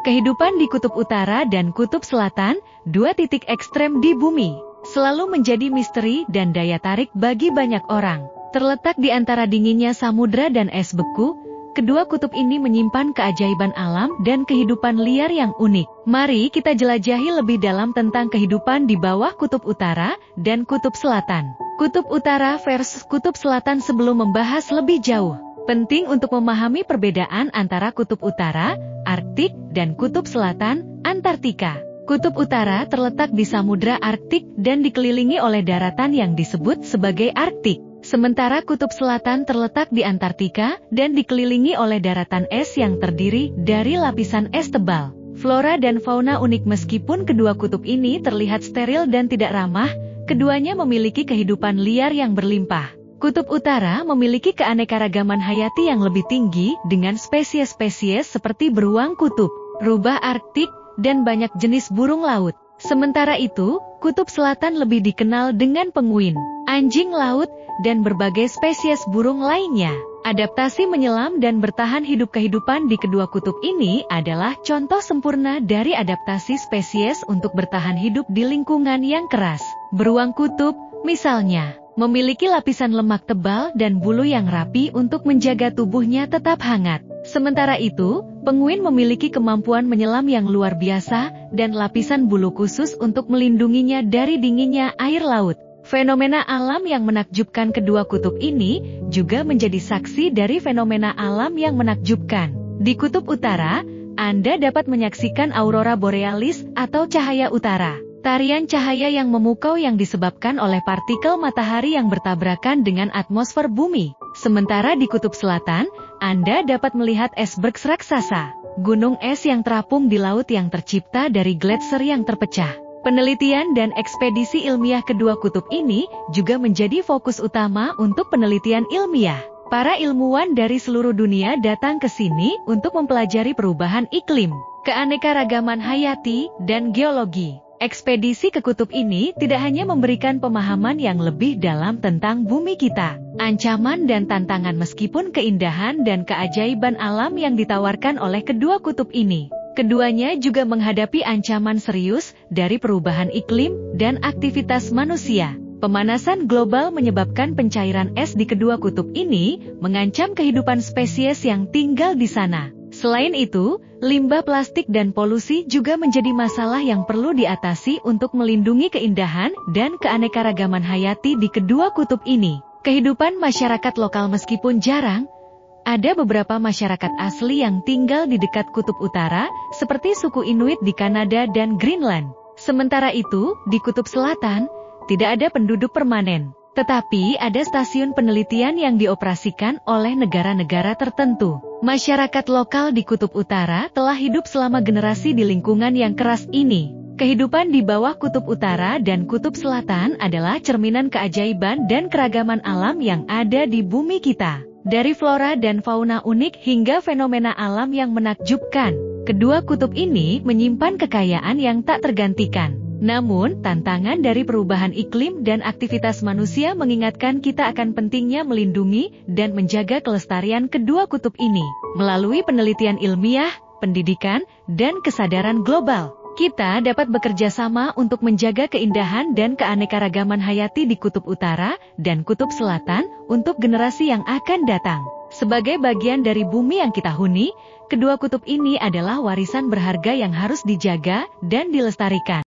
Kehidupan di Kutub Utara dan Kutub Selatan, dua titik ekstrem di bumi, selalu menjadi misteri dan daya tarik bagi banyak orang. Terletak di antara dinginnya samudra dan es beku, kedua kutub ini menyimpan keajaiban alam dan kehidupan liar yang unik. Mari kita jelajahi lebih dalam tentang kehidupan di bawah Kutub Utara dan Kutub Selatan. Kutub Utara versus Kutub Selatan. Sebelum membahas lebih jauh, penting untuk memahami perbedaan antara Kutub Utara, Arktik, dan Kutub Selatan, Antartika. Kutub Utara terletak di Samudra Arktik dan dikelilingi oleh daratan yang disebut sebagai Arktik. Sementara Kutub Selatan terletak di Antartika dan dikelilingi oleh daratan es yang terdiri dari lapisan es tebal. Flora dan fauna unik. Meskipun kedua kutub ini terlihat steril dan tidak ramah, keduanya memiliki kehidupan liar yang berlimpah. Kutub Utara memiliki keanekaragaman hayati yang lebih tinggi dengan spesies-spesies seperti beruang kutub, rubah Arktik, dan banyak jenis burung laut. Sementara itu, Kutub Selatan lebih dikenal dengan penguin, anjing laut, dan berbagai spesies burung lainnya. Adaptasi menyelam dan bertahan hidup. Kehidupan di kedua kutub ini adalah contoh sempurna dari adaptasi spesies untuk bertahan hidup di lingkungan yang keras. Beruang kutub, misalnya, memiliki lapisan lemak tebal dan bulu yang rapi untuk menjaga tubuhnya tetap hangat. Sementara itu, penguin memiliki kemampuan menyelam yang luar biasa dan lapisan bulu khusus untuk melindunginya dari dinginnya air laut. Fenomena alam yang menakjubkan. Kedua kutub ini juga menjadi saksi dari fenomena alam yang menakjubkan. Di Kutub Utara, Anda dapat menyaksikan aurora borealis atau cahaya utara. Tarian cahaya yang memukau yang disebabkan oleh partikel matahari yang bertabrakan dengan atmosfer bumi. Sementara di Kutub Selatan, Anda dapat melihat iceberg raksasa, gunung es yang terapung di laut yang tercipta dari gletser yang terpecah. Penelitian dan ekspedisi ilmiah. Kedua kutub ini juga menjadi fokus utama untuk penelitian ilmiah. Para ilmuwan dari seluruh dunia datang ke sini untuk mempelajari perubahan iklim, keanekaragaman hayati, dan geologi. Ekspedisi ke kutub ini tidak hanya memberikan pemahaman yang lebih dalam tentang bumi kita, ancaman dan tantangan. Meskipun keindahan dan keajaiban alam yang ditawarkan oleh kedua kutub ini, keduanya juga menghadapi ancaman serius dari perubahan iklim dan aktivitas manusia. Pemanasan global menyebabkan pencairan es di kedua kutub ini mengancam kehidupan spesies yang tinggal di sana. Selain itu, limbah plastik dan polusi juga menjadi masalah yang perlu diatasi untuk melindungi keindahan dan keanekaragaman hayati di kedua kutub ini. Kehidupan masyarakat lokal. Meskipun jarang, ada beberapa masyarakat asli yang tinggal di dekat Kutub Utara, seperti suku Inuit di Kanada dan Greenland. Sementara itu, di Kutub Selatan, tidak ada penduduk permanen. Tetapi ada stasiun penelitian yang dioperasikan oleh negara-negara tertentu. Masyarakat lokal di Kutub Utara telah hidup selama generasi di lingkungan yang keras ini. Kehidupan di bawah Kutub Utara dan Kutub Selatan adalah cerminan keajaiban dan keragaman alam yang ada di bumi kita. Dari flora dan fauna unik hingga fenomena alam yang menakjubkan, kedua kutub ini menyimpan kekayaan yang tak tergantikan. Namun, tantangan dari perubahan iklim dan aktivitas manusia mengingatkan kita akan pentingnya melindungi dan menjaga kelestarian kedua kutub ini. Melalui penelitian ilmiah, pendidikan, dan kesadaran global, kita dapat bekerja sama untuk menjaga keindahan dan keanekaragaman hayati di Kutub Utara dan Kutub Selatan untuk generasi yang akan datang. Sebagai bagian dari bumi yang kita huni, kedua kutub ini adalah warisan berharga yang harus dijaga dan dilestarikan.